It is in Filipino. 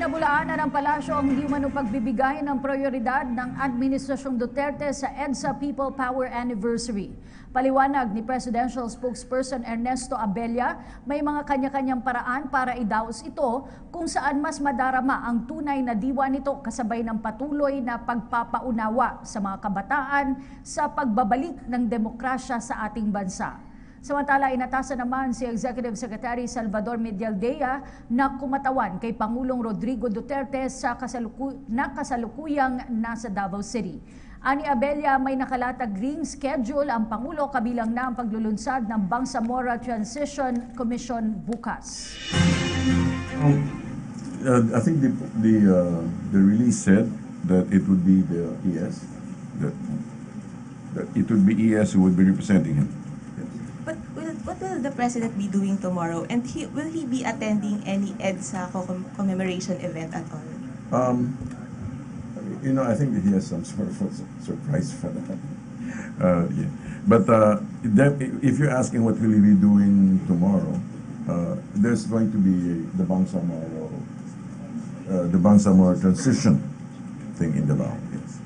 Pinabulaanan ng palasyo ang hindi umano pagbibigay ng prioridad ng Administrasyong Duterte sa EDSA People Power Anniversary. Paliwanag ni Presidential Spokesperson Ernesto Abella, may mga kanya-kanyang paraan para idaos ito kung saan mas madarama ang tunay na diwa nito kasabay ng patuloy na pagpapaunawa sa mga kabataan sa pagbabalik ng demokrasya sa ating bansa. Samantala, inatasan naman si Executive Secretary Salvador Medialdea na kumatawan kay Pangulong Rodrigo Duterte sa kasalukuyang nasa Davao City. Ani Abella, may nakalatag ring schedule ang Pangulo kabilang na ang paglulunsad ng Bangsamoro Transition Commission bukas. I think the release said that it would be the ES, that it would be ES who would be representing him. But what will the President be doing tomorrow? And will he be attending any EDSA commemoration event at all? I think that he has some sort of surprise for that. Yeah. But if you're asking what will he be doing tomorrow, there's going to be the Bangsamoro transition thing in Davao. Yes.